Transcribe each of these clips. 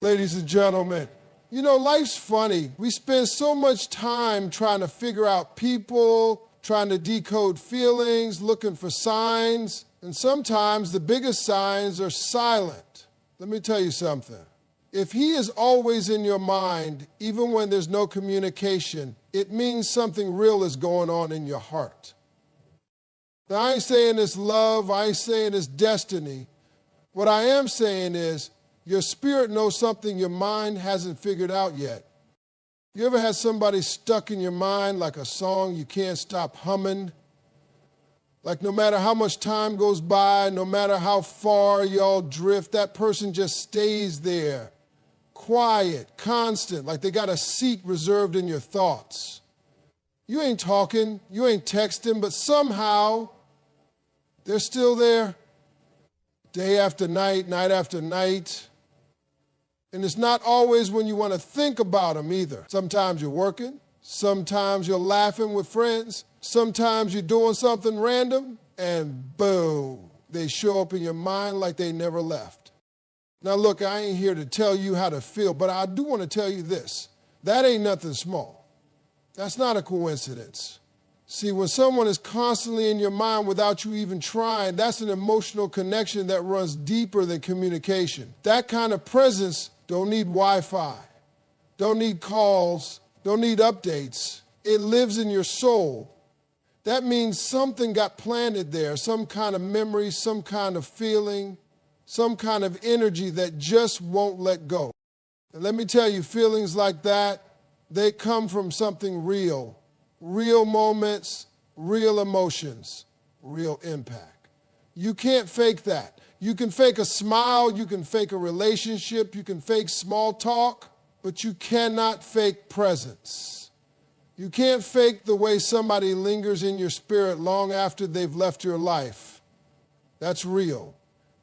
Ladies and gentlemen, you know, life's funny. We spend so much time trying to figure out people, trying to decode feelings, looking for signs, and sometimes the biggest signs are silent. Let me tell you something. If he is always in your mind, even when there's no communication, it means something real is going on in your heart. Now, I ain't saying it's love, I ain't saying it's destiny. What I am saying is your spirit knows something your mind hasn't figured out yet. You ever had somebody stuck in your mind like a song you can't stop humming? Like no matter how much time goes by, no matter how far y'all drift, that person just stays there, quiet, constant, like they got a seat reserved in your thoughts. You ain't talking, you ain't texting, but somehow they're still there day after night, night after night. And it's not always when you want to think about them either. Sometimes you're working, sometimes you're laughing with friends, sometimes you're doing something random, and boom, they show up in your mind like they never left. Now look, I ain't here to tell you how to feel, but I do want to tell you this. That ain't nothing small. That's not a coincidence. See, when someone is constantly in your mind without you even trying, that's an emotional connection that runs deeper than communication. That kind of presence don't need Wi-Fi, don't need calls, don't need updates. It lives in your soul. That means something got planted there, some kind of memory, some kind of feeling, some kind of energy that just won't let go. And let me tell you, feelings like that, they come from something real. Real moments, real emotions, real impact. You can't fake that. You can fake a smile, you can fake a relationship, you can fake small talk, but you cannot fake presence. You can't fake the way somebody lingers in your spirit long after they've left your life. That's real,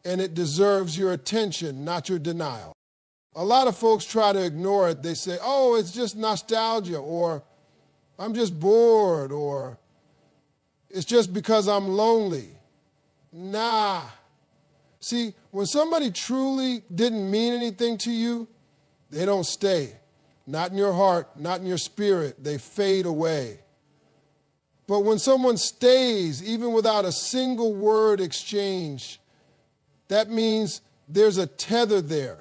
and it deserves your attention, not your denial. A lot of folks try to ignore it. They say, oh, it's just nostalgia, or I'm just bored, or it's just because I'm lonely. Nah. See, when somebody truly didn't mean anything to you, they don't stay. Not in your heart, not in your spirit. They fade away. But when someone stays, even without a single word exchange, that means there's a tether there,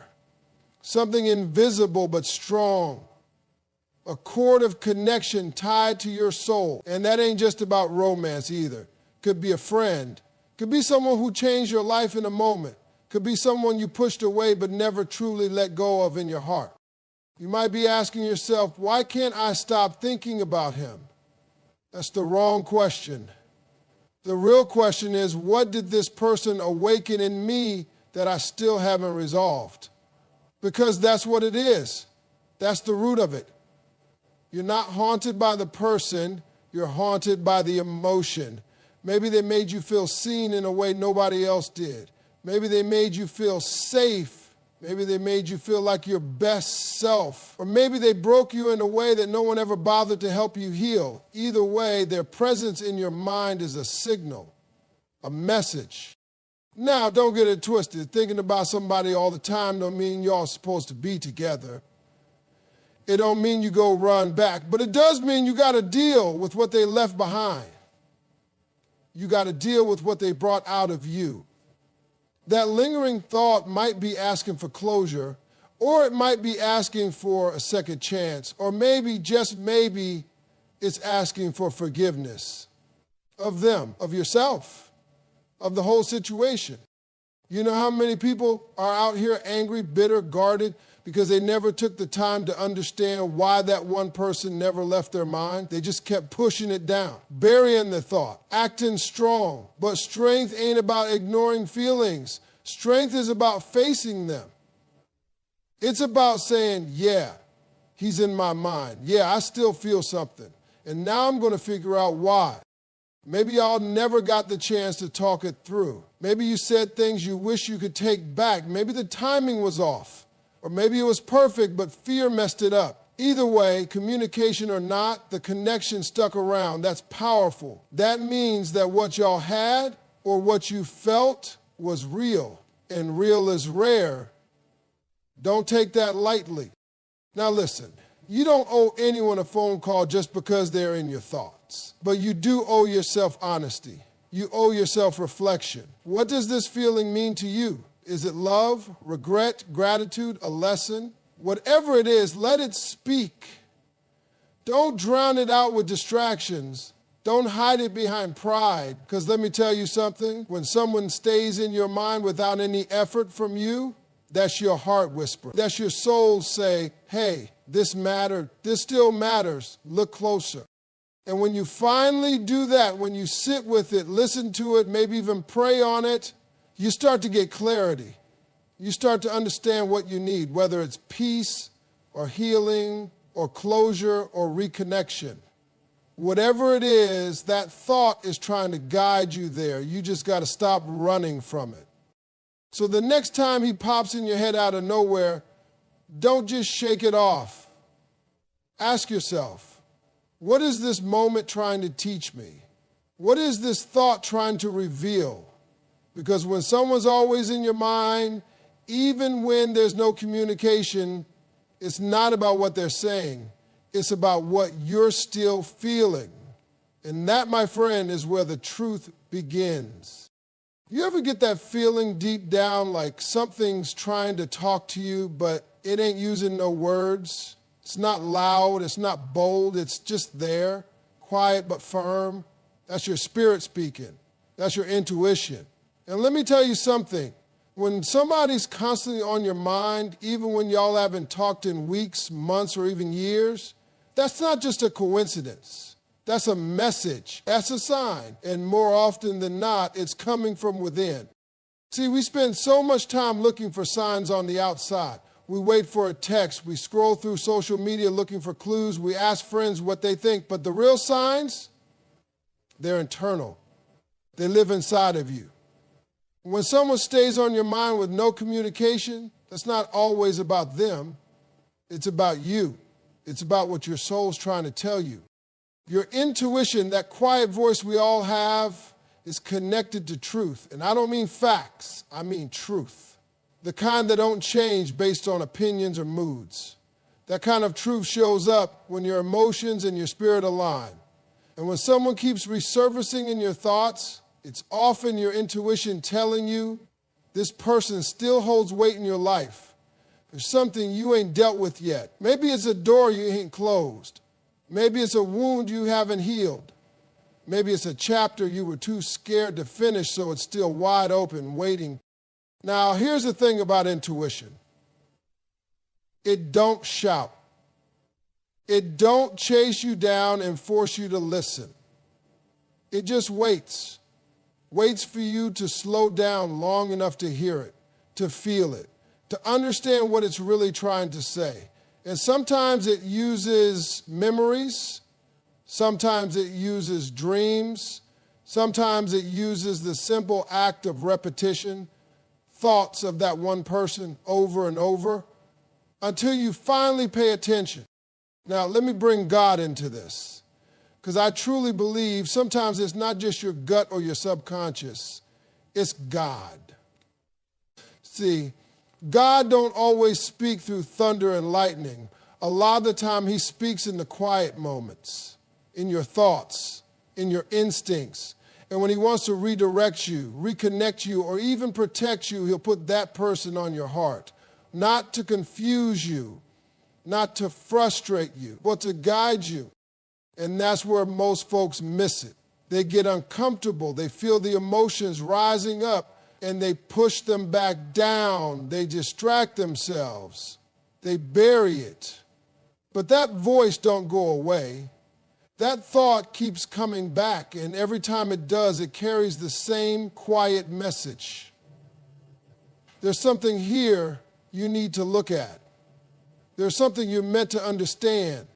something invisible but strong, a cord of connection tied to your soul. And that ain't just about romance either. Could be a friend. Could be someone who changed your life in a moment. Could be someone you pushed away but never truly let go of in your heart. You might be asking yourself, why can't I stop thinking about him? That's the wrong question. The real question is, what did this person awaken in me that I still haven't resolved? Because that's what it is. That's the root of it. You're not haunted by the person, you're haunted by the emotion. Maybe they made you feel seen in a way nobody else did. Maybe they made you feel safe. Maybe they made you feel like your best self. Or maybe they broke you in a way that no one ever bothered to help you heal. Either way, their presence in your mind is a signal, a message. Now, don't get it twisted. Thinking about somebody all the time don't mean y'all supposed to be together. It don't mean you go run back, but it does mean you got to deal with what they left behind. You got to deal with what they brought out of you. That lingering thought might be asking for closure, or it might be asking for a second chance, or maybe, just maybe, it's asking for forgiveness of them, of yourself, of the whole situation. You know how many people are out here angry, bitter, guarded, because they never took the time to understand why that one person never left their mind? They just kept pushing it down, burying the thought, acting strong. But strength ain't about ignoring feelings. Strength is about facing them. It's about saying, yeah, he's in my mind. Yeah, I still feel something. And now I'm going to figure out why. Maybe y'all never got the chance to talk it through. Maybe you said things you wish you could take back. Maybe the timing was off. Or maybe it was perfect, but fear messed it up. Either way, communication or not, the connection stuck around. That's powerful. That means that what y'all had or what you felt was real. And real is rare Don't take that lightly. Now listen, you don't owe anyone a phone call just because they're in your thoughts, but you do owe yourself honesty. You owe yourself reflection. What does this feeling mean to you? Is it love, regret, gratitude, a lesson? Whatever it is, let it speak. Don't drown it out with distractions. Don't hide it behind pride, because let me tell you something. When someone stays in your mind without any effort from you, that's your heart whisper. That's your soul say, hey, this mattered. This still matters. Look closer. And when you finally do that, when you sit with it, listen to it, maybe even pray on it, you start to get clarity. You start to understand what you need, whether it's peace or healing or closure or reconnection. Whatever it is, that thought is trying to guide you there. You just got to stop running from it. So the next time he pops in your head out of nowhere, don't just shake it off. Ask yourself, what is this moment trying to teach me? What is this thought trying to reveal? Because when someone's always in your mind, even when there's no communication, it's not about what they're saying. It's about what you're still feeling. And that, my friend, is where the truth begins. You ever get that feeling deep down like something's trying to talk to you, but it ain't using no words? It's not loud, it's not bold, it's just there, quiet but firm. That's your spirit speaking. That's your intuition. And let me tell you something. When somebody's constantly on your mind, even when y'all haven't talked in weeks, months, or even years, that's not just a coincidence. That's a message. That's a sign. And more often than not, it's coming from within. See, we spend so much time looking for signs on the outside. We wait for a text. We scroll through social media looking for clues. We ask friends what they think. But the real signs, they're internal. They live inside of you. When someone stays on your mind with no communication, that's not always about them. It's about you. It's about what your soul's trying to tell you. Your intuition, that quiet voice we all have, is connected to truth. And I don't mean facts, I mean truth. The kind that don't change based on opinions or moods. That kind of truth shows up when your emotions and your spirit align. And when someone keeps resurfacing in your thoughts, it's often your intuition telling you this person still holds weight in your life. There's something you ain't dealt with yet. Maybe it's a door you ain't closed. Maybe it's a wound you haven't healed. Maybe it's a chapter you were too scared to finish, so it's still wide open, waiting. Now, here's the thing about intuition. It don't shout. It don't chase you down and force you to listen. It just waits. Waits for you to slow down long enough to hear it, to feel it, to understand what it's really trying to say. And sometimes it uses memories, sometimes it uses dreams, sometimes it uses the simple act of repetition, thoughts of that one person over and over, until you finally pay attention. Now, let me bring God into this. Because I truly believe sometimes it's not just your gut or your subconscious, it's God. See, God don't always speak through thunder and lightning. A lot of the time he speaks in the quiet moments, in your thoughts, in your instincts. And when he wants to redirect you, reconnect you, or even protect you, he'll put that person on your heart. Not to confuse you, not to frustrate you, but to guide you. And that's where most folks miss it. They get uncomfortable. They feel the emotions rising up and they push them back down. They distract themselves. They bury it. But that voice don't go away. That thought keeps coming back, and every time it does, it carries the same quiet message. There's something here you need to look at. There's something you're meant to understand.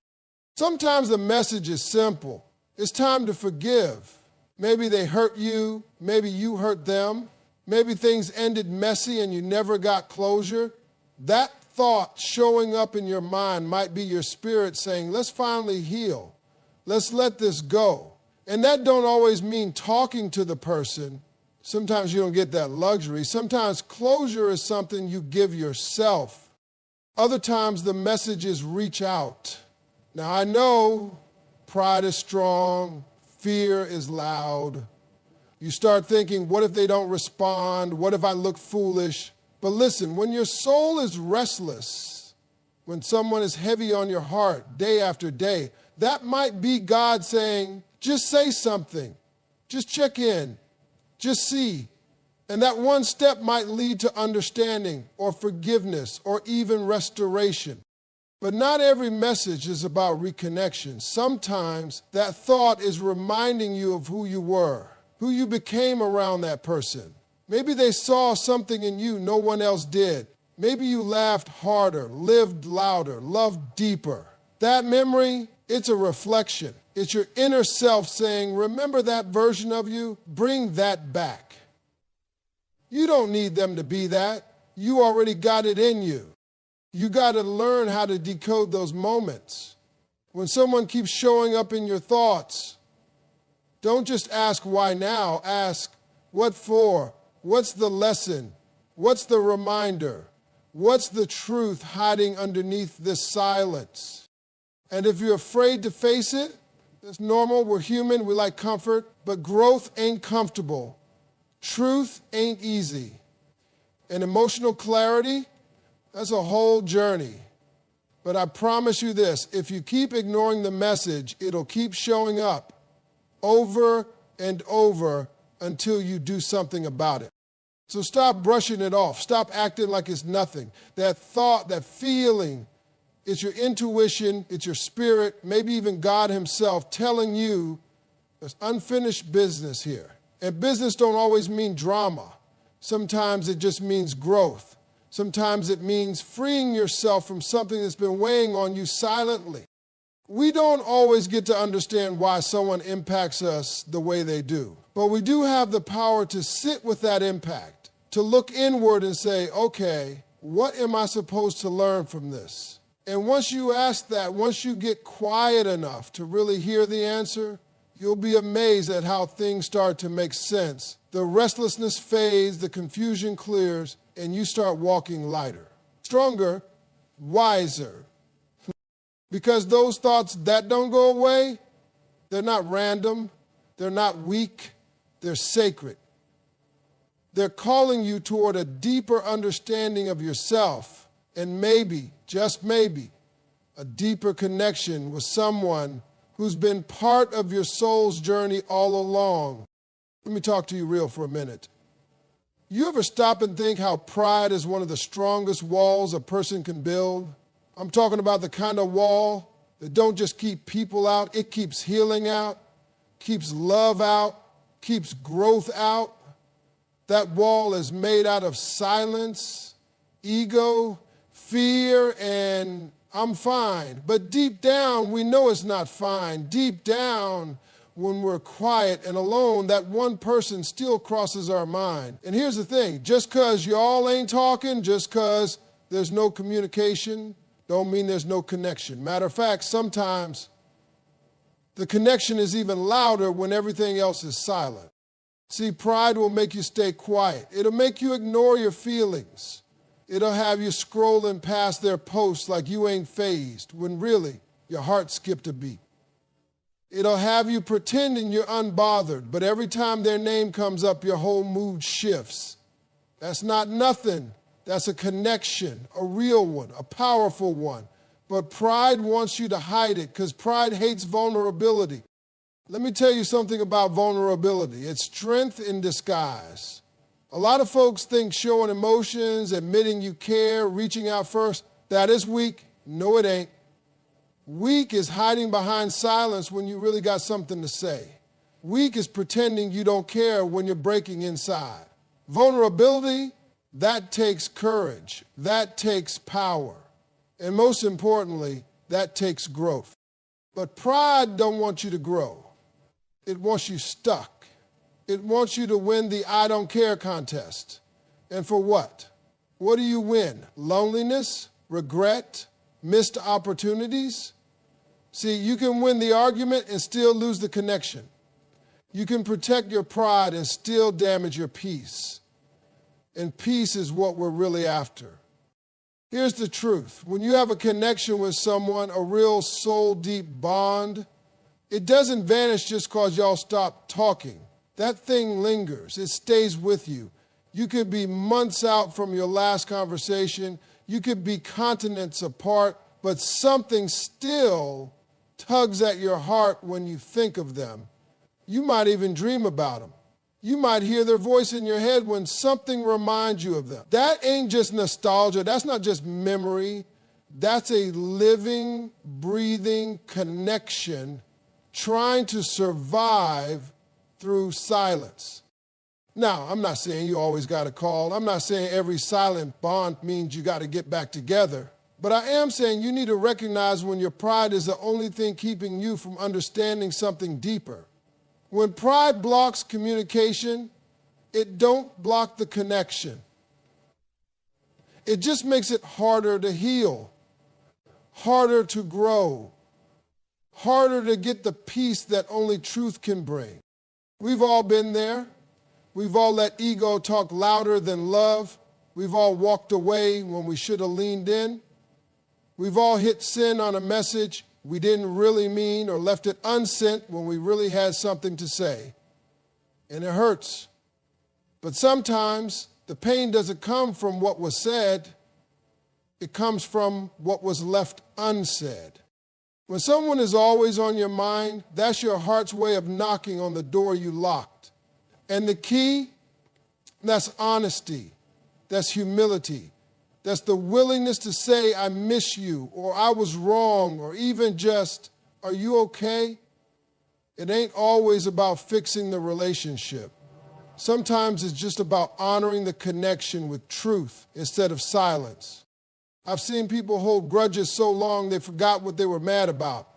Sometimes the message is simple. It's time to forgive. Maybe they hurt you. Maybe you hurt them. Maybe things ended messy and you never got closure. That thought showing up in your mind might be your spirit saying, let's finally heal. Let's let this go. And that don't always mean talking to the person. Sometimes you don't get that luxury. Sometimes closure is something you give yourself. Other times the message is reach out. Now I know pride is strong, fear is loud. You start thinking, what if they don't respond? What if I look foolish? But listen, when your soul is restless, when someone is heavy on your heart day after day, that might be God saying, just say something, just check in, just see. And that one step might lead to understanding or forgiveness or even restoration. But not every message is about reconnection. Sometimes that thought is reminding you of who you were, who you became around that person. Maybe they saw something in you no one else did. Maybe you laughed harder, lived louder, loved deeper. That memory, it's a reflection. It's your inner self saying, remember that version of you? Bring that back. You don't need them to be that. You already got it in you. You got to learn how to decode those moments. When someone keeps showing up in your thoughts, don't just ask why now. Ask what for? What's the lesson? What's the reminder? What's the truth hiding underneath this silence? And if you're afraid to face it, that's normal. We're human. We like comfort. But growth ain't comfortable. Truth ain't easy. And emotional clarity, that's a whole journey. But I promise you this, if you keep ignoring the message, it'll keep showing up over and over until you do something about it. So stop brushing it off. Stop acting like it's nothing. That thought, that feeling, it's your intuition, it's your spirit, maybe even God himself telling you there's unfinished business here. And business don't always mean drama. Sometimes it just means growth. Sometimes it means freeing yourself from something that's been weighing on you silently. We don't always get to understand why someone impacts us the way they do. But we do have the power to sit with that impact, to look inward and say, okay, what am I supposed to learn from this? And once you ask that, once you get quiet enough to really hear the answer, you'll be amazed at how things start to make sense. The restlessness fades, the confusion clears, and you start walking lighter, stronger, wiser. Because those thoughts that don't go away, they're not random, they're not weak, they're sacred. They're calling you toward a deeper understanding of yourself and maybe, just maybe, a deeper connection with someone who's been part of your soul's journey all along. Let me talk to you real for a minute. You ever stop and think how pride is one of the strongest walls a person can build? I'm talking about the kind of wall that don't just keep people out, it keeps healing out, keeps love out, keeps growth out. That wall is made out of silence, ego, fear, and I'm fine. But deep down, we know it's not fine. Deep down, when we're quiet and alone, that one person still crosses our mind. And here's the thing, just because y'all ain't talking, just because there's no communication, don't mean there's no connection. Matter of fact, sometimes the connection is even louder when everything else is silent. See, pride will make you stay quiet. It'll make you ignore your feelings. It'll have you scrolling past their posts like you ain't fazed, when really your heart skipped a beat. It'll have you pretending you're unbothered, but every time their name comes up, your whole mood shifts. That's not nothing. That's a connection, a real one, a powerful one. But pride wants you to hide it because pride hates vulnerability. Let me tell you something about vulnerability. It's strength in disguise. A lot of folks think showing emotions, admitting you care, reaching out first, that is weak. No, it ain't. Weak is hiding behind silence when you really got something to say. Weak is pretending you don't care when you're breaking inside. Vulnerability, that takes courage. That takes power. And most importantly, that takes growth. But pride don't want you to grow. It wants you stuck. It wants you to win the I don't care contest. And for what? What do you win? Loneliness? Regret? Missed opportunities? See, you can win the argument and still lose the connection. You can protect your pride and still damage your peace. And peace is what we're really after. Here's the truth. When you have a connection with someone, a real soul-deep bond, it doesn't vanish just because y'all stop talking. That thing lingers. It stays with you. You could be months out from your last conversation. You could be continents apart, but something still tugs at your heart when you think of them. You might even dream about them. You might hear their voice in your head when something reminds you of them. That ain't just nostalgia. That's not just memory. That's a living, breathing connection trying to survive through silence. Now, I'm not saying you always got to call. I'm not saying every silent bond means you got to get back together. But I am saying you need to recognize when your pride is the only thing keeping you from understanding something deeper. When pride blocks communication, it don't block the connection. It just makes it harder to heal, harder to grow, harder to get the peace that only truth can bring. We've all been there. We've all let ego talk louder than love. We've all walked away when we should have leaned in. We've all hit send on a message we didn't really mean or left it unsent when we really had something to say. And it hurts. But sometimes the pain doesn't come from what was said. It comes from what was left unsaid. When someone is always on your mind, that's your heart's way of knocking on the door you locked. And the key, that's honesty, that's humility. That's the willingness to say, I miss you, or I was wrong, or even just, are you okay? It ain't always about fixing the relationship. Sometimes it's just about honoring the connection with truth instead of silence. I've seen people hold grudges so long they forgot what they were mad about.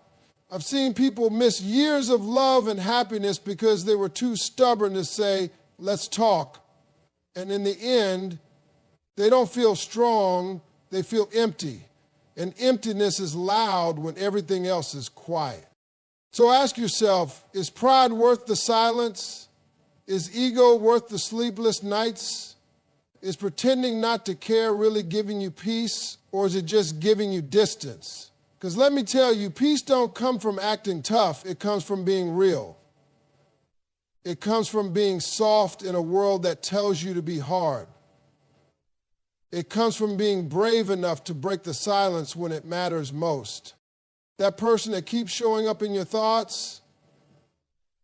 I've seen people miss years of love and happiness because they were too stubborn to say, let's talk. And in the end, they don't feel strong, they feel empty. And emptiness is loud when everything else is quiet. So ask yourself, is pride worth the silence? Is ego worth the sleepless nights? Is pretending not to care really giving you peace, or is it just giving you distance? Because let me tell you, peace don't come from acting tough, it comes from being real. It comes from being soft in a world that tells you to be hard. It comes from being brave enough to break the silence when it matters most. That person that keeps showing up in your thoughts,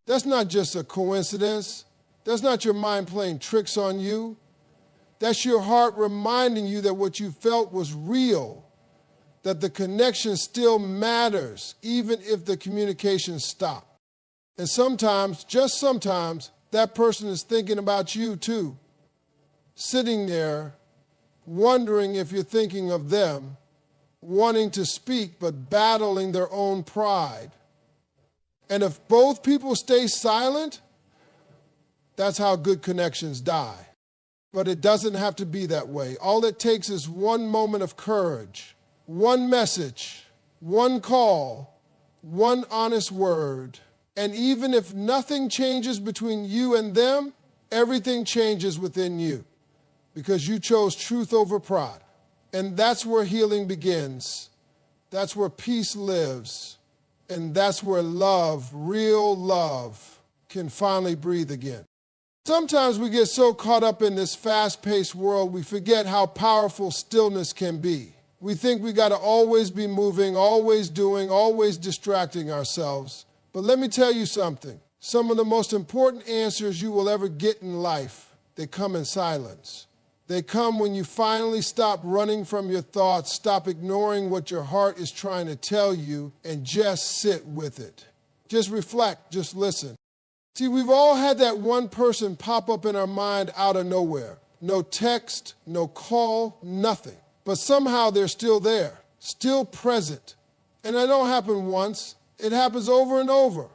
that's not just a coincidence. That's not your mind playing tricks on you. That's your heart reminding you that what you felt was real, that the connection still matters, even if the communication stopped. And sometimes, just sometimes, that person is thinking about you too, sitting there wondering if you're thinking of them, wanting to speak but battling their own pride. And if both people stay silent, that's how good connections die. But it doesn't have to be that way. All it takes is one moment of courage, one message, one call, one honest word. And even if nothing changes between you and them, everything changes within you. Because you chose truth over pride. And that's where healing begins. That's where peace lives. And that's where love, real love, can finally breathe again. Sometimes we get so caught up in this fast-paced world, we forget how powerful stillness can be. We think we got to always be moving, always doing, always distracting ourselves. But let me tell you something. Some of the most important answers you will ever get in life, they come in silence. They come when you finally stop running from your thoughts, stop ignoring what your heart is trying to tell you, and just sit with it. Just reflect, just listen. See, we've all had that one person pop up in our mind out of nowhere. No text, no call, nothing. But somehow they're still there, still present. And that don't happen once. It happens over and over.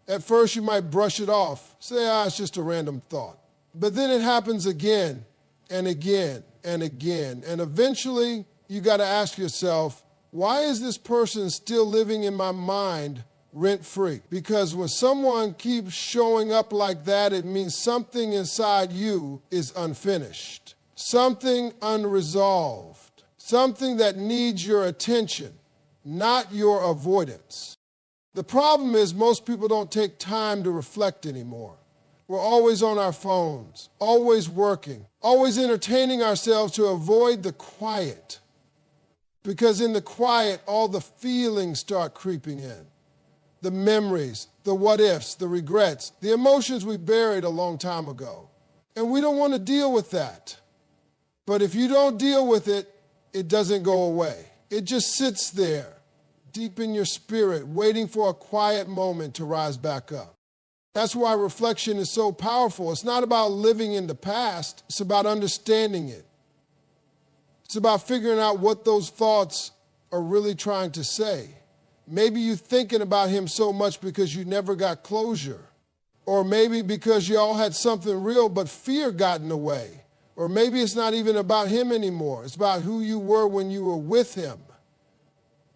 At first you might brush it off, say, it's just a random thought. But then it happens again and again and again. And eventually you got to ask yourself, why is this person still living in my mind rent-free? Because when someone keeps showing up like that, it means something inside you is unfinished, something unresolved, something that needs your attention, not your avoidance. The problem is most people don't take time to reflect anymore. We're always on our phones, always working, always entertaining ourselves to avoid the quiet. Because in the quiet, all the feelings start creeping in. The memories, the what-ifs, the regrets, the emotions we buried a long time ago. And we don't want to deal with that. But if you don't deal with it, it doesn't go away. It just sits there, deep in your spirit, waiting for a quiet moment to rise back up. That's why reflection is so powerful. It's not about living in the past. It's about understanding it. It's about figuring out what those thoughts are really trying to say. Maybe you're thinking about him so much because you never got closure. Or maybe because you all had something real but fear got in the way. Or maybe it's not even about him anymore. It's about who you were when you were with him.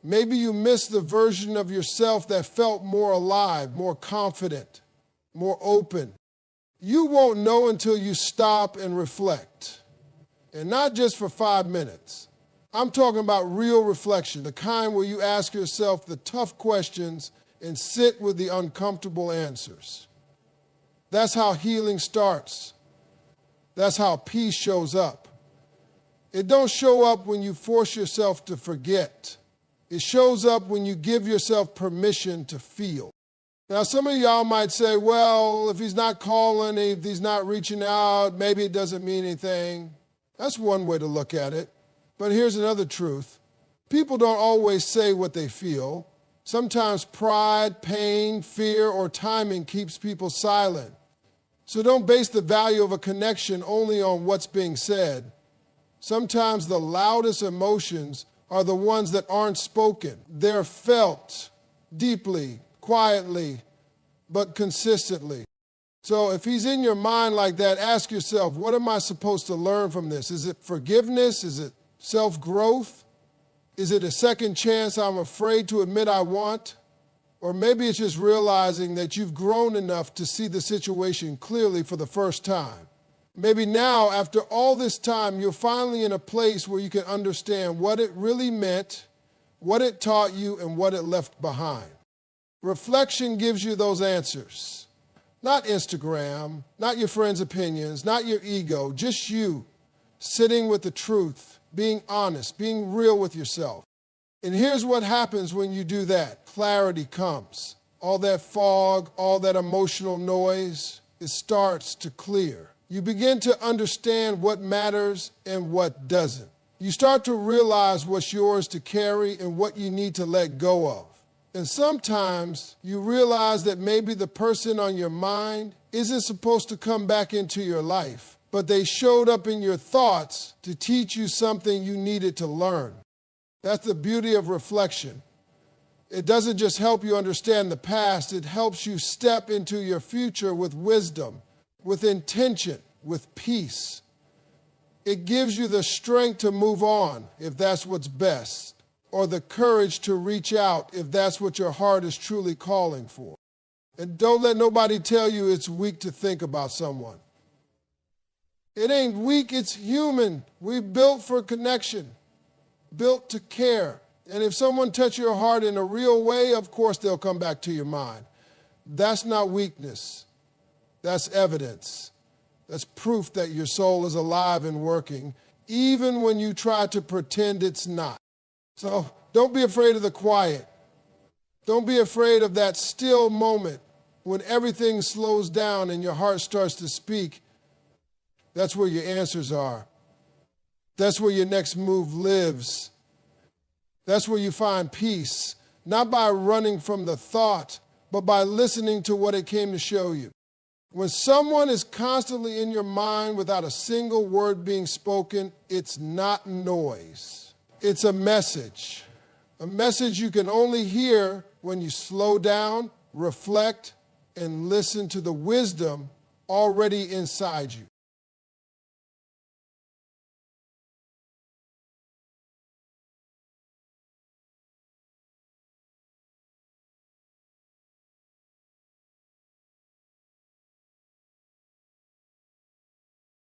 Maybe you missed the version of yourself that felt more alive, more confident, more open. You won't know until you stop and reflect. And not just for 5 minutes. I'm talking about real reflection, the kind where you ask yourself the tough questions and sit with the uncomfortable answers. That's how healing starts. That's how peace shows up. It don't show up when you force yourself to forget. It shows up when you give yourself permission to feel. Now, some of y'all might say, well, if he's not calling, if he's not reaching out, maybe it doesn't mean anything. That's one way to look at it. But here's another truth. People don't always say what they feel. Sometimes pride, pain, fear, or timing keeps people silent. So don't base the value of a connection only on what's being said. Sometimes the loudest emotions are the ones that aren't spoken. They're felt deeply, quietly, but consistently. So if he's in your mind like that, ask yourself, what am I supposed to learn from this? Is it forgiveness? Is it self-growth? Is it a second chance I'm afraid to admit I want? Or maybe it's just realizing that you've grown enough to see the situation clearly for the first time. Maybe now, after all this time, you're finally in a place where you can understand what it really meant, what it taught you, and what it left behind. Reflection gives you those answers. Not Instagram, not your friends' opinions, not your ego, just you sitting with the truth, being honest, being real with yourself. And here's what happens when you do that. Clarity comes. All that fog, all that emotional noise, it starts to clear. You begin to understand what matters and what doesn't. You start to realize what's yours to carry and what you need to let go of. And sometimes you realize that maybe the person on your mind isn't supposed to come back into your life, but they showed up in your thoughts to teach you something you needed to learn. That's the beauty of reflection. It doesn't just help you understand the past, it helps you step into your future with wisdom, with intention, with peace. It gives you the strength to move on if that's what's best, or the courage to reach out if that's what your heart is truly calling for. And don't let nobody tell you it's weak to think about someone. It ain't weak, it's human. We're built for connection, built to care. And if someone touches your heart in a real way, of course they'll come back to your mind. That's not weakness. That's evidence. That's proof that your soul is alive and working, even when you try to pretend it's not. So don't be afraid of the quiet. Don't be afraid of that still moment when everything slows down and your heart starts to speak. That's where your answers are. That's where your next move lives. That's where you find peace, not by running from the thought, but by listening to what it came to show you. When someone is constantly in your mind without a single word being spoken, it's not noise. It's a message you can only hear when you slow down, reflect, and listen to the wisdom already inside you.